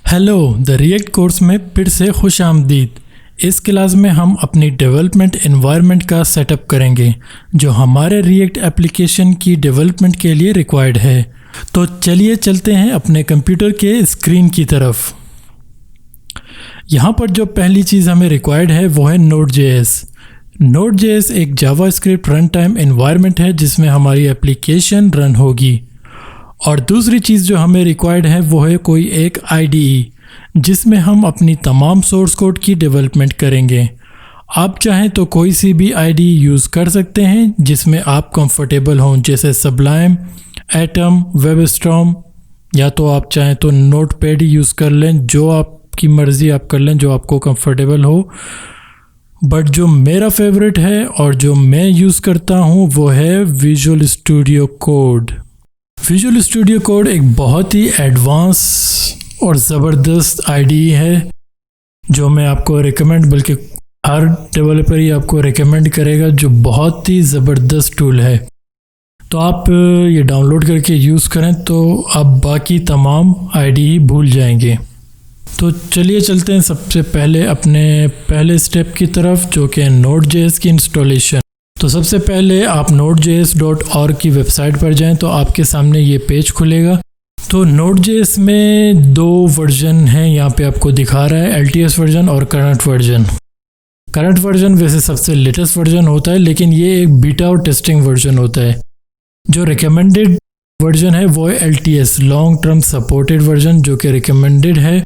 Hello the react course में फिर से खुश आमदीद। इस क्लास में हम अपनी डेवलपमेंट एनवायरनमेंट का सेटअप करेंगे जो हमारे रिएक्ट एप्लीकेशन की डेवलपमेंट के लिए रिक्वायर्ड है। तो चलिए चलते हैं अपने कंप्यूटर के स्क्रीन की तरफ। यहाँ पर जो पहली चीज़ हमें रिक्वायर्ड है वो है Node.js। Node.js एक जावास्क्रिप्ट रन टाइम एनवायरनमेंट है जिसमें हमारी एप्लीकेशन रन होगी। और दूसरी चीज़ जो हमें रिक्वायर्ड है वो है कोई एक IDE जिसमें हम अपनी तमाम सोर्स कोड की डेवलपमेंट करेंगे। आप चाहें तो कोई सी भी IDE यूज़ कर सकते हैं जिसमें आप कंफर्टेबल हों, जैसे Sublime, Atom, WebStorm, या तो आप चाहें तो Notepad ही यूज़ कर लें। जो आपकी मर्ज़ी आप कर लें, जो आपको कंफर्टेबल हो। बट जो मेरा फेवरेट है और जो मैं यूज़ करता हूँ वो है visual Studio code. Visual Studio code एक बहुत ही एडवांस और ज़बरदस्त IDE है जो मैं आपको रिकमेंड, बल्कि हर डेवलपर ही आपको रिकमेंड करेगा, जो बहुत ही ज़बरदस्त टूल है। तो आप ये डाउनलोड करके यूज़ करें तो आप बाकी तमाम IDE भूल जाएंगे। तो चलिए चलते हैं सबसे पहले अपने पहले स्टेप की तरफ, जो कि Node.js की इंस्टॉलेशन। तो सबसे पहले आप nodejs.org की वेबसाइट पर जाएं तो आपके सामने ये पेज खुलेगा। तो Node.js में दो वर्जन हैं, यहाँ पे आपको दिखा रहा है, LTS वर्जन और करंट वर्जन। करंट वर्जन वैसे सबसे लेटेस्ट वर्जन होता है, लेकिन ये एक बीटा और टेस्टिंग वर्जन होता है। जो रिकमेंडेड वर्जन है वो है LTS, long term supported version, जो कि रिकमेंडेड है।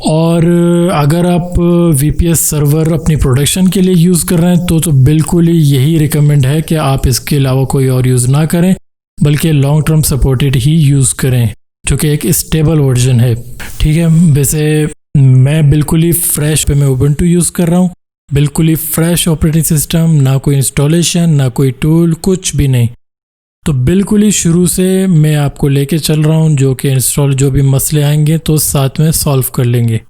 और अगर आप VPS सर्वर अपनी प्रोडक्शन के लिए यूज़ कर रहे हैं तो बिल्कुल ही यही रिकमेंड है कि आप इसके अलावा कोई और यूज़ ना करें, बल्कि लॉन्ग टर्म सपोर्टेड ही यूज़ करें, जो कि एक स्टेबल वर्जन है। ठीक है, वैसे मैं बिल्कुल ही फ्रेश पे मैं Ubuntu यूज़ कर रहा हूँ, बिल्कुल ही फ्रेश ऑपरेटिंग सिस्टम, ना कोई इंस्टॉलेशन, ना कोई टूल, कुछ भी नहीं। तो बिल्कुल ही शुरू से मैं आपको लेके चल रहा हूँ, जो कि इंस्टॉल जो भी मसले आएंगे तो साथ में सॉल्व कर लेंगे।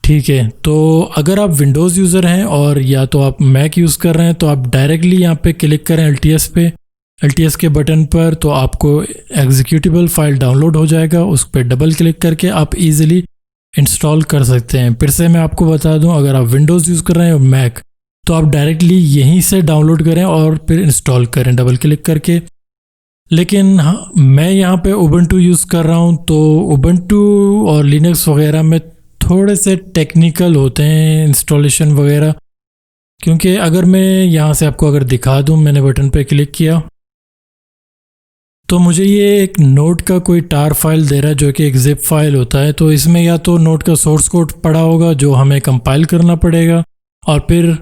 ठीक है, तो अगर आप विंडोज़ यूज़र हैं और या तो आप मैक यूज़ कर रहे हैं तो आप डायरेक्टली यहाँ पे क्लिक करें LTS पे, LTS के बटन पर, तो आपको एग्जीक्यूटेबल फाइल डाउनलोड हो जाएगा। उस पर डबल क्लिक करके आप इजीली इंस्टॉल कर सकते हैं। फिर से मैं आपको बता दूं, अगर आप विंडोज़ यूज़ कर रहे हैं और मैक, तो आप डायरेक्टली यहीं से डाउनलोड करें और फिर इंस्टॉल करें डबल क्लिक करके। लेकिन हाँ, मैं यहाँ पे Ubuntu यूज़ कर रहा हूँ, तो Ubuntu और लिनक्स वगैरह में थोड़े से टेक्निकल होते हैं इंस्टॉलेशन वगैरह। क्योंकि अगर मैं यहाँ से आपको अगर दिखा दूँ, मैंने बटन पे क्लिक किया तो मुझे ये एक नोड का कोई टार फाइल दे रहा है, जो कि एक जिप फाइल होता है। तो इसमें या तो नोड का सोर्स कोड पड़ा होगा जो हमें कंपाइल करना पड़ेगा और फिर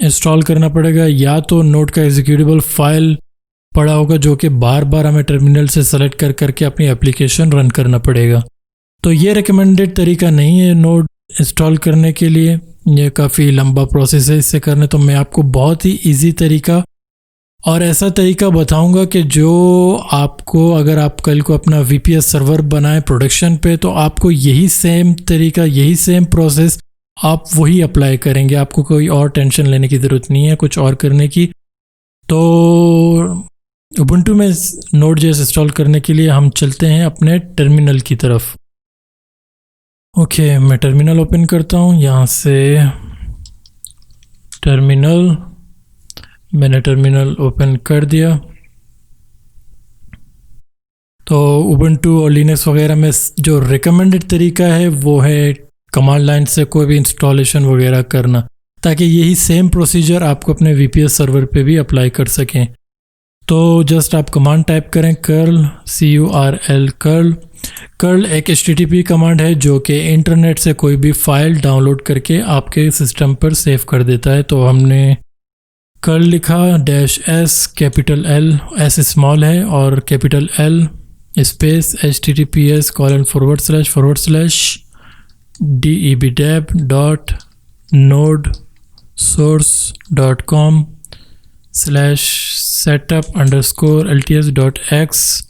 इंस्टॉल करना पड़ेगा, या तो नोड का एग्जीक्यूटेबल फाइल पड़ा होगा जो कि बार बार हमें टर्मिनल से सेलेक्ट कर करके अपनी एप्लीकेशन रन करना पड़ेगा। तो ये रिकमेंडेड तरीका नहीं है नोड इंस्टॉल करने के लिए, ये काफ़ी लंबा प्रोसेस है इससे करने। तो मैं आपको बहुत ही इजी तरीका और ऐसा तरीका बताऊंगा कि जो आपको, अगर आप कल को अपना VPS सर्वर बनाएं प्रोडक्शन पे, तो आपको यही सेम तरीका, यही सेम प्रोसेस आप वही अप्लाई करेंगे। आपको कोई और टेंशन लेने की ज़रूरत नहीं है कुछ और करने की। तो Ubuntu में Node.js इंस्टॉल करने के लिए हम चलते हैं अपने टर्मिनल की तरफ। ओके, मैं टर्मिनल ओपन करता हूँ। यहाँ से टर्मिनल, मैंने टर्मिनल ओपन कर दिया। तो Ubuntu और लिनक्स वगैरह में जो रिकमेंडेड तरीका है वो है कमांड लाइन से कोई भी इंस्टॉलेशन वगैरह करना, ताकि यही सेम प्रोसीजर आपको अपने VPS सर्वर पे भी अप्लाई कर सकें। तो जस्ट आप कमांड टाइप करें curl CURL curl। कर्ल एक HTTP कमांड है जो कि इंटरनेट से कोई भी फाइल डाउनलोड करके आपके सिस्टम पर सेव कर देता है। तो हमने कर्ल लिखा, -S, capital L, S small है, और कैपिटल L स्पेस https://debdev.node_setup_lts.x।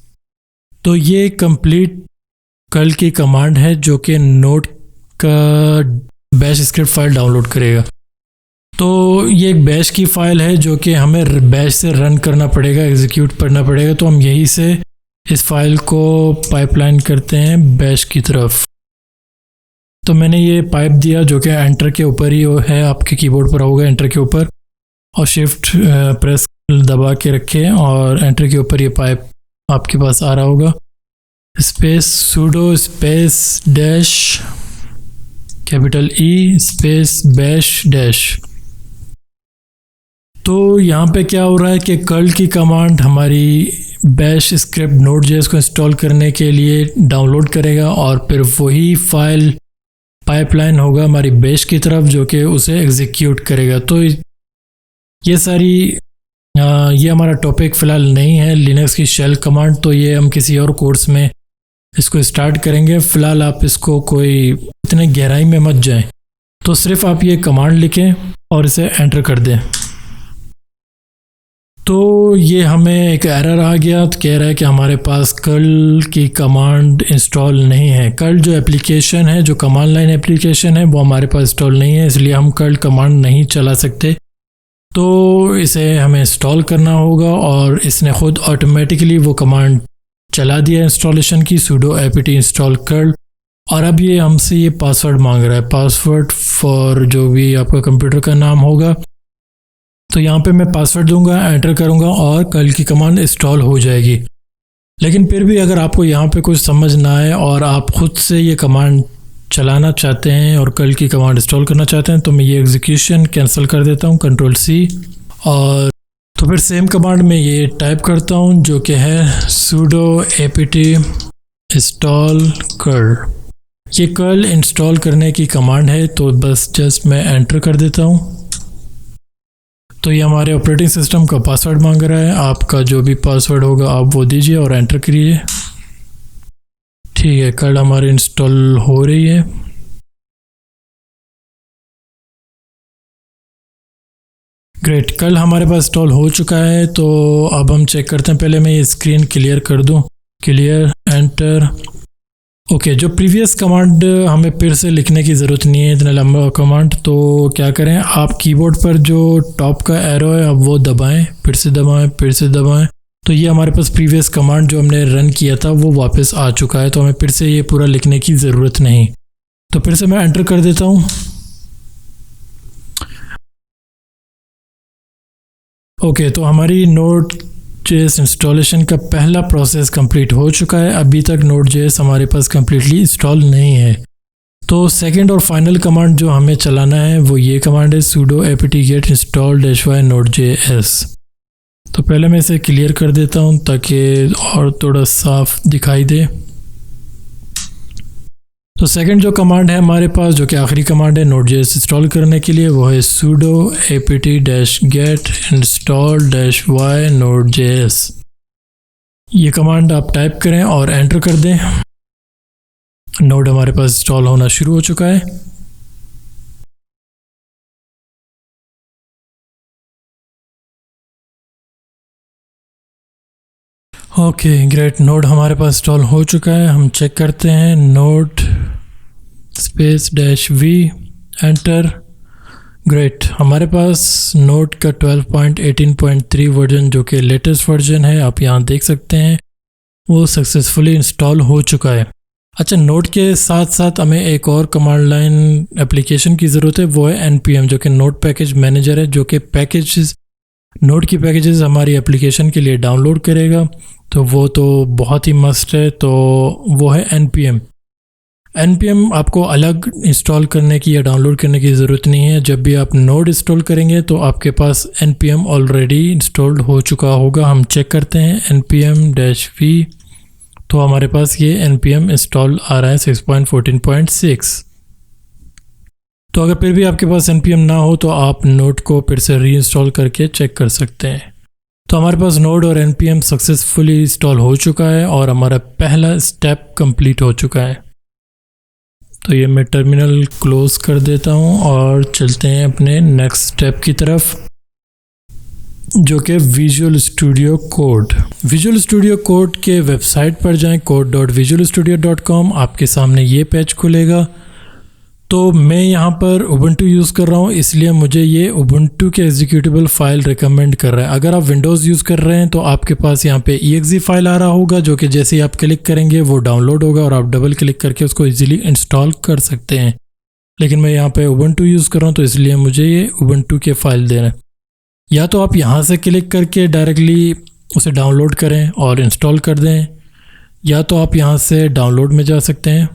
तो ये कंप्लीट कर्ल की कमांड है जो कि नोड का बैश स्क्रिप्ट फाइल डाउनलोड करेगा। तो ये एक बैश की फ़ाइल है जो कि हमें बैश से रन करना पड़ेगा, एग्जीक्यूट करना पड़ेगा। तो हम यहीं से इस फाइल को पाइपलाइन करते हैं बैश की तरफ। तो मैंने ये पाइप दिया जो कि एंटर के ऊपर ही है, आपके कीबोर्ड पर होगा एंटर के ऊपर, और शिफ्ट प्रेस दबा के रखें और एंटर के ऊपर ये पाइप आपके पास आ रहा होगा। Space sudo space dash capital E space bash dash. तो यहाँ पे क्या हो रहा है कि कर्ल की कमांड हमारी बैश स्क्रिप्ट Node.js को इंस्टॉल करने के लिए डाउनलोड करेगा और फिर वही फाइल पाइपलाइन होगा हमारी बैश की तरफ जो कि उसे एग्जीक्यूट करेगा। तो ये सारी ये हमारा टॉपिक फ़िलहाल नहीं है लिनक्स की शेल कमांड, तो ये हम किसी और कोर्स में इसको स्टार्ट करेंगे। फ़िलहाल आप इसको कोई इतने गहराई में मत जाएं, तो सिर्फ आप ये कमांड लिखें और इसे एंटर कर दें। तो ये हमें एक एरर आ गया, तो कह रहा है कि हमारे पास कर्ल की कमांड इंस्टॉल नहीं है। कर्ल जो एप्लीकेशन है, जो कमांड लाइन एप्लीकेशन है, वो हमारे पास इंस्टॉल नहीं है, इसलिए हम कर्ल कमांड नहीं चला सकते। तो इसे हमें इंस्टॉल करना होगा और इसने खुद ऑटोमेटिकली वो कमांड चला दिया इंस्टॉलेशन की, sudo apt install curl। और अब ये हमसे ये पासवर्ड मांग रहा है, पासवर्ड फॉर जो भी आपका कंप्यूटर का नाम होगा। तो यहाँ पे मैं पासवर्ड दूंगा, एंटर करूँगा और कर्ल की कमांड इंस्टॉल हो जाएगी। लेकिन फिर भी अगर आपको यहाँ पे कुछ समझ ना आए और आप ख़ुद से ये कमांड चलाना चाहते हैं और कर्ल की कमांड इंस्टॉल करना चाहते हैं, तो मैं ये एग्जीक्यूशन कैंसिल कर देता हूँ, Ctrl+C। और तो फिर सेम कमांड में ये टाइप करता हूँ जो कि है sudo apt install curl। ये कर्ल इंस्टॉल करने की कमांड है, तो बस जस्ट मैं एंटर कर देता हूँ। तो ये हमारे ऑपरेटिंग सिस्टम का पासवर्ड मांग रहा है, आपका जो भी पासवर्ड होगा आप वो दीजिए और एंटर करिए। ठीक है, कर्ल हमारी इंस्टॉल हो रही है। ग्रेट, कर्ल हमारे पास इंस्टॉल हो चुका है। तो अब हम चेक करते हैं, पहले मैं ये स्क्रीन क्लियर कर दूं, क्लियर, एंटर। ओके, जो प्रीवियस कमांड हमें फिर से लिखने की ज़रूरत नहीं है, इतना लंबा कमांड। तो क्या करें, आप कीबोर्ड पर जो टॉप का एरो है अब वो दबाएं, फिर से दबाएं, फिर से दबाएं। तो ये हमारे पास प्रीवियस कमांड जो हमने रन किया था वो वापस आ चुका है, तो हमें फिर से ये पूरा लिखने की ज़रूरत नहीं। तो फिर से मैं एंटर कर देता हूँ। ओके, तो हमारी Node.js इंस्टॉलेशन का पहला प्रोसेस कंप्लीट हो चुका है। अभी तक Node.js हमारे पास कम्प्लीटली इंस्टॉल नहीं है। तो सेकंड और फाइनल कमांड जो हमें चलाना है वो ये कमांड है, sudo apt get install -y Node.js। तो पहले मैं इसे क्लियर कर देता हूँ ताकि और थोड़ा साफ दिखाई दे। तो सेकंड जो कमांड है हमारे पास, जो कि आखिरी कमांड है Node.js इंस्टॉल करने के लिए, वो है sudo apt get install -y Node.js। ये कमांड आप टाइप करें और एंटर कर दें। नोड हमारे पास इंस्टॉल होना शुरू हो चुका है। ओके ग्रेट, नोड हमारे पास इंस्टॉल हो चुका है। हम चेक करते हैं, node space -v, enter. Great, हमारे पास नोड का 12.18.3 वर्जन जो कि लेटेस्ट वर्जन है, आप यहाँ देख सकते हैं, वो सक्सेसफुली इंस्टॉल हो चुका है। अच्छा, नोड के साथ साथ हमें एक और कमांड लाइन एप्लीकेशन की ज़रूरत है, वो है npm, जो कि नोड पैकेज मैनेजर है, जो कि पैकेजेस, नोड की पैकेजेस हमारी एप्लीकेशन के लिए डाउनलोड करेगा। तो वो तो बहुत ही मस्ट है, तो वो है npm। npm आपको अलग इंस्टॉल करने की या डाउनलोड करने की ज़रूरत नहीं है। जब भी आप नोड इंस्टॉल करेंगे तो आपके पास npm ऑलरेडी इंस्टॉल्ड हो चुका होगा। हम चेक करते हैं, npm-v, तो हमारे पास ये npm इंस्टॉल आ रहा है 6.14.6। तो अगर फिर भी आपके पास npm ना हो तो आप नोड को फिर से री इंस्टॉल करके चेक कर सकते हैं। तो हमारे पास नोड और npm सक्सेसफुली इंस्टॉल हो चुका है और हमारा पहला स्टेप कंप्लीट हो चुका है। तो ये मैं टर्मिनल क्लोज कर देता हूँ और चलते हैं अपने नेक्स्ट स्टेप की तरफ, जो कि visual Studio code. Visual Studio code के वेबसाइट पर जाएं, code.visualstudio.com। आपके सामने ये पेज खुलेगा। तो मैं यहाँ पर उबुंटू यूज़ कर रहा हूँ, इसलिए मुझे ये उबुंटू के एग्जीक्यूटेबल फाइल रिकमेंड कर रहा है। अगर आप विंडोज़ यूज़ कर रहे हैं तो आपके पास यहाँ पे exe फाइल आ रहा होगा, जो कि जैसे ही आप क्लिक करेंगे वो डाउनलोड होगा और आप डबल क्लिक करके उसको इजीली इंस्टॉल कर सकते हैं। लेकिन मैं यहाँ पे उबुंटू यूज़ कर रहा हूँ तो इसलिए मुझे ये उबुंटू के फाइल दे रहे हैं। या तो आप यहाँ से क्लिक करके डायरेक्टली उसे डाउनलोड करें और इंस्टॉल कर दें, या तो आप यहाँ से डाउनलोड में जा सकते हैं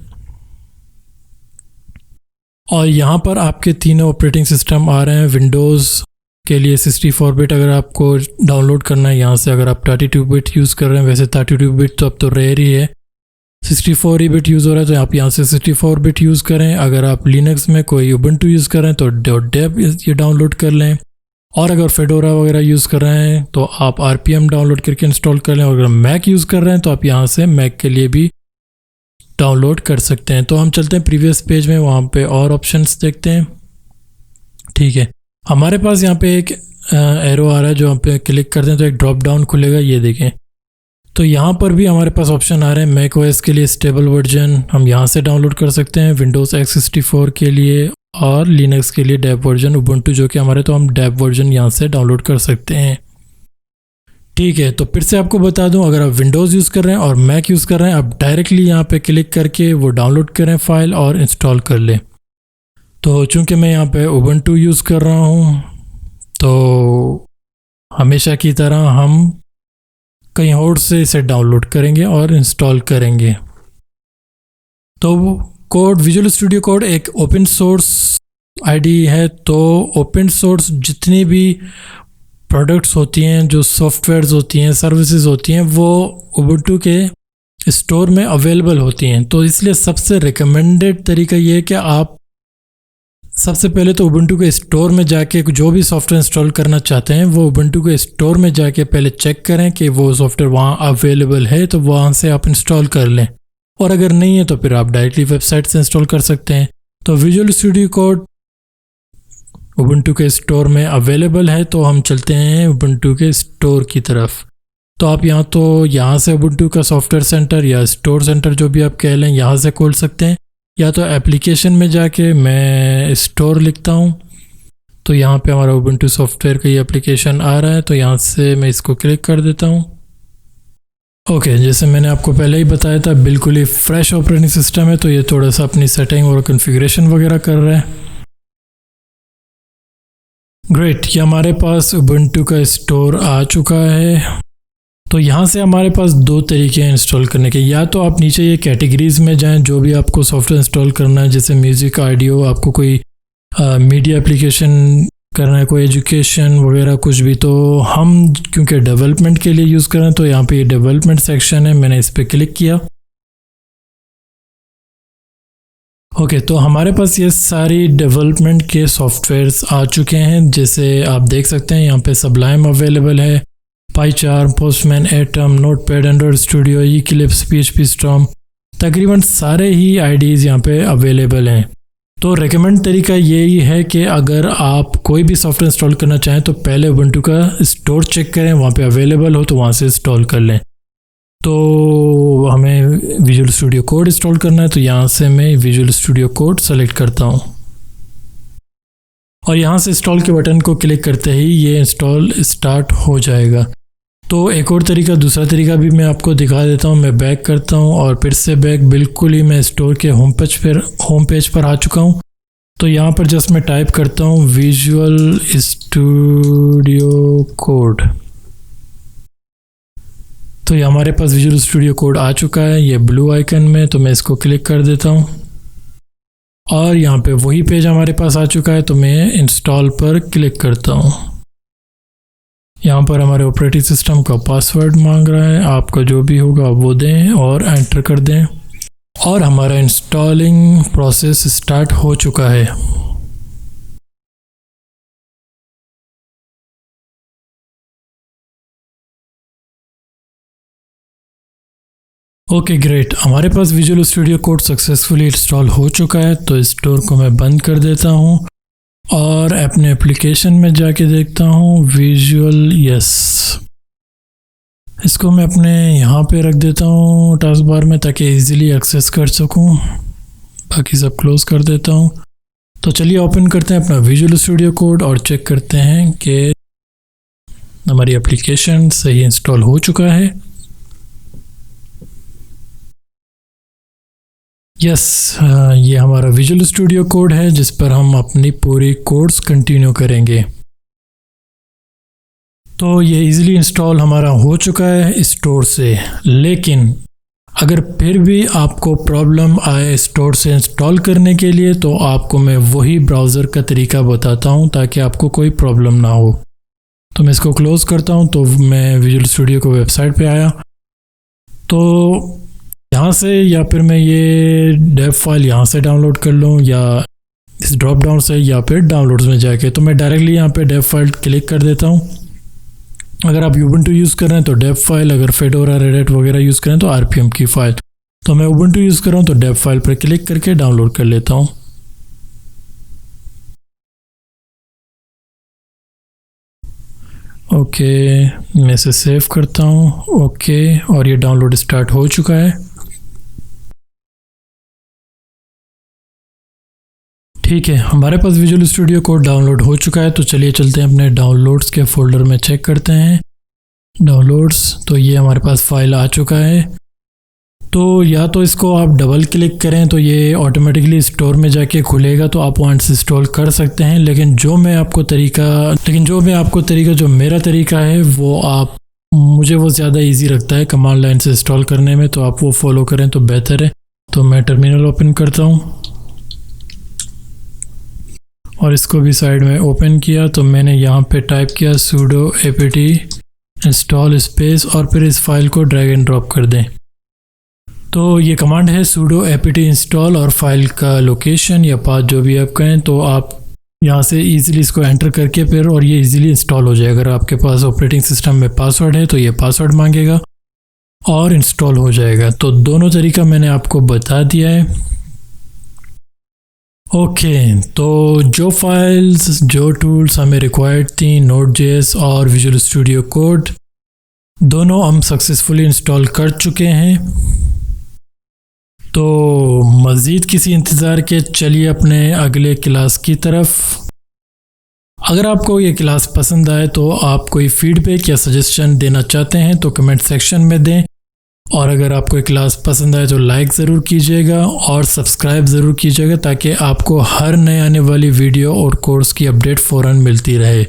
और यहाँ पर आपके तीनों ऑपरेटिंग सिस्टम आ रहे हैं। विंडोज़ के लिए 64 बिट अगर आपको डाउनलोड करना है यहाँ से, अगर आप 32 बिट यूज़ कर रहे हैं, वैसे 32 बिट तो अब तो रेयर ही है, 64 ही बिट यूज़ हो रहा है तो आप यहाँ से 64 बिट यूज़ करें। अगर आप लिनक्स में कोई उबुंटू यूज़ कर रहे हैं तो .deb ये डाउनलोड कर लें, और अगर फेडोरा वगैरह यूज़ कर रहे हैं तो आप RPM डाउनलोड करके इंस्टॉल कर लें, और अगर मैक यूज़ कर रहे हैं तो आप यहाँ से मैक के लिए भी डाउनलोड कर सकते हैं। तो हम चलते हैं प्रीवियस पेज में, वहाँ पे और ऑप्शंस देखते हैं। ठीक है, हमारे पास यहाँ पे एक एरो आ रहा है, जो हम पे क्लिक करते हैं तो एक ड्रॉप डाउन खुलेगा, ये देखें। तो यहाँ पर भी हमारे पास ऑप्शन आ रहे हैं। मैक OS के लिए स्टेबल वर्जन हम यहाँ से डाउनलोड कर सकते हैं, विंडोज़ x64 के लिए और लिनक्स के लिए डेव वर्जन, उबुंटू जो कि हमारे, तो हम डेव वर्जन यहाँ से डाउनलोड कर सकते हैं। ठीक है, तो फिर से आपको बता दूं, अगर आप विंडोज़ यूज़ कर रहे हैं और मैक यूज़ कर रहे हैं, आप डायरेक्टली यहाँ पे क्लिक करके वो डाउनलोड करें फाइल और इंस्टॉल कर लें। तो चूंकि मैं यहाँ पे उबुंटू यूज़ कर रहा हूँ तो हमेशा की तरह हम कहीं और से इसे डाउनलोड करेंगे और इंस्टॉल करेंगे। तो कोड, विजुअल स्टूडियो कोड एक ओपन सोर्स आईडी है, तो ओपन सोर्स जितनी भी प्रोडक्ट्स होती हैं, जो सॉफ्टवेयर्स होती हैं, सर्विसेज होती हैं, वो उबुंटू के स्टोर में अवेलेबल होती हैं। तो इसलिए सबसे रिकमेंडेड तरीका ये है कि आप सबसे पहले तो उबुंटू के स्टोर में जाके जो भी सॉफ्टवेयर इंस्टॉल करना चाहते हैं वो उबुंटू के स्टोर में जाके पहले चेक करें कि वो सॉफ्टवेयर वहाँ अवेलेबल है, तो वहाँ से आप इंस्टॉल कर लें, और अगर नहीं है तो फिर आप डायरेक्टली वेबसाइट से इंस्टॉल कर सकते हैं। तो विजुअल स्टूडियो कोड उबुंटू के स्टोर में अवेलेबल है, तो हम चलते हैं उबुंटू के स्टोर की तरफ। तो आप यहाँ से उबुंटू का सॉफ्टवेयर सेंटर या स्टोर सेंटर जो भी आप कह लें, यहाँ से खोल सकते हैं, या तो एप्लीकेशन में जाके मैं स्टोर लिखता हूँ तो यहाँ पे हमारा उबुंटू सॉफ्टवेयर का ये एप्लीकेशन आ रहा है, तो यहाँ से मैं इसको क्लिक कर देता हूँ। ओके, जैसे मैंने आपको पहले ही बताया था, बिल्कुल ही फ्रेश ऑपरेटिंग सिस्टम है, तो ये थोड़ा सा अपनी सेटिंग और कॉन्फ़िगरेशन वगैरह कर रहा है। ग्रेट, ये हमारे पास उबुंटू का स्टोर आ चुका है। तो यहाँ से हमारे पास दो तरीके हैं इंस्टॉल करने के, या तो आप नीचे ये कैटेगरीज़ में जाएं, जो भी आपको सॉफ्टवेयर इंस्टॉल करना है, जैसे म्यूज़िक, ऑडियो, आपको कोई मीडिया एप्लीकेशन करना है, कोई एजुकेशन वगैरह कुछ भी। तो हम क्योंकि डेवलपमेंट के लिए यूज़ कर रहे हैं तो यहाँ पे ये डेवलपमेंट सेक्शन है, मैंने इस पर क्लिक किया। ओके, तो हमारे पास ये सारी डेवलपमेंट के सॉफ्टवेयर्स आ चुके हैं। जैसे आप देख सकते हैं यहाँ पे सबलाइम अवेलेबल है, पाईचार्म, postman, atom, notepad, Android studio, Eclipse, PHP storm, तकरीबन सारे ही आईडीज़ यहाँ पे अवेलेबल हैं। तो रेकमेंड तरीका यही है कि अगर आप कोई भी सॉफ्टवेयर इंस्टॉल करना चाहें तो पहले उबुंटू का स्टोर चेक करें, वहाँ पे अवेलेबल हो तो वहाँ से इंस्टॉल कर लें। तो हमें विजुअल स्टूडियो कोड इंस्टॉल करना है, तो यहाँ से मैं विजुअल स्टूडियो कोड सेलेक्ट करता हूँ और यहाँ से इंस्टॉल के बटन को क्लिक करते ही ये इंस्टॉल स्टार्ट हो जाएगा। तो एक और तरीका, दूसरा तरीका भी मैं आपको दिखा देता हूँ। मैं बैक करता हूँ और फिर से बैक, बिल्कुल ही मैं स्टोर के होम पेज पर आ चुका हूँ। तो यहाँ पर जस्ट मैं टाइप करता हूँ विजुअल स्टूडियो कोड, तो ये हमारे पास विजुअल स्टूडियो कोड आ चुका है, ये ब्लू आइकन में। तो मैं इसको क्लिक कर देता हूँ और यहाँ पे वही पेज हमारे पास आ चुका है, तो मैं इंस्टॉल पर क्लिक करता हूँ। यहाँ पर हमारे ऑपरेटिंग सिस्टम का पासवर्ड मांग रहा है, आपका जो भी होगा वो दें और एंटर कर दें, और हमारा इंस्टॉलिंग प्रोसेस स्टार्ट हो चुका है। ओके ग्रेट, हमारे पास Visual Studio Code successfully install हो चुका है। तो स्टोर को मैं बंद कर देता हूँ और अपने एप्लीकेशन में जाके देखता हूँ विजुअल, यस, इसको मैं अपने यहाँ पे रख देता हूँ टास्क बार में, ताकि इजीली एक्सेस कर सकूँ। बाकी सब क्लोज कर देता हूँ। तो चलिए ओपन करते हैं अपना विजुअल स्टूडियो कोड और चेक करते हैं कि हमारी एप्लीकेशन सही इंस्टॉल हो चुका है। यस, ये हमारा विजुअल स्टूडियो कोड है जिस पर हम अपनी पूरी कोर्स कंटिन्यू करेंगे। तो ये इजीली इंस्टॉल हमारा हो चुका है स्टोर से, लेकिन अगर फिर भी आपको प्रॉब्लम आए स्टोर से इंस्टॉल करने के लिए तो आपको मैं वही ब्राउज़र का तरीका बताता हूँ ताकि आपको कोई प्रॉब्लम ना हो। तो मैं इसको क्लोज़ करता हूँ। तो मैं विजुअल स्टूडियो को वेबसाइट पे आया, तो यहाँ से या फिर मैं ये डेव फाइल यहाँ से डाउनलोड कर लूँ या इस ड्रॉप डाउन से या फिर डाउनलोड्स में जाके, तो मैं डायरेक्टली यहाँ पे डेव फाइल क्लिक कर देता हूँ। अगर आप उबुंटू यूज़ कर रहे हैं तो डेव फाइल, अगर फेडोरा रेड वगैरह यूज़ करें तो आरपीएम की फ़ाइल। तो मैं उबुंटू यूज़ कर रहा हूँ तो डेव फाइल पर क्लिक करके डाउनलोड कर लेता हूँ। ओके, मैं इसे सेव करता हूँ। ओके, और ये डाउनलोड स्टार्ट हो चुका है। ठीक है, हमारे पास विजुअल स्टूडियो कोड डाउनलोड हो चुका है। तो चलिए चलते हैं अपने डाउनलोड्स के फोल्डर में, चेक करते हैं डाउनलोड्स। तो ये हमारे पास फाइल आ चुका है। तो या तो इसको आप डबल क्लिक करें तो ये ऑटोमेटिकली स्टोर में जाके खुलेगा, तो आप वहाँ से इंस्टॉल कर सकते हैं। लेकिन जो मेरा तरीका है वो मुझे वो ज़्यादा इजी लगता है कमांड लाइन से इंस्टॉल करने में, तो आप वो फॉलो करें तो बेहतर है। तो मैं टर्मिनल ओपन करता हूँ और इसको भी साइड में ओपन किया। तो मैंने यहाँ पे टाइप किया sudo apt इंस्टॉल स्पेस और फिर इस फाइल को ड्रैग एंड ड्रॉप कर दें। तो ये कमांड है sudo apt इंस्टॉल और फाइल का लोकेशन या पाथ जो भी आप कहें, तो आप यहाँ से इजीली इसको एंटर करके फिर और ये इजीली इंस्टॉल हो जाएगा। अगर आपके पास ऑपरेटिंग सिस्टम में पासवर्ड है तो ये पासवर्ड मांगेगा और इंस्टॉल हो जाएगा। तो दोनों तरीका मैंने आपको बता दिया है। ओके, तो जो फाइल्स, जो टूल्स हमें रिक्वायर्ड थी, Node.js और विजुअल स्टूडियो कोड, दोनों हम सक्सेसफुली इंस्टॉल कर चुके हैं। तो मज़ीद किसी इंतज़ार के चलिए अपने अगले क्लास की तरफ। अगर आपको ये क्लास पसंद आए तो आप कोई फीडबैक या सजेशन देना चाहते हैं तो कमेंट सेक्शन में दें, और अगर आपको ये क्लास पसंद आए तो लाइक ज़रूर कीजिएगा और सब्सक्राइब ज़रूर कीजिएगा ताकि आपको हर नए आने वाली वीडियो और कोर्स की अपडेट फ़ौरन मिलती रहे।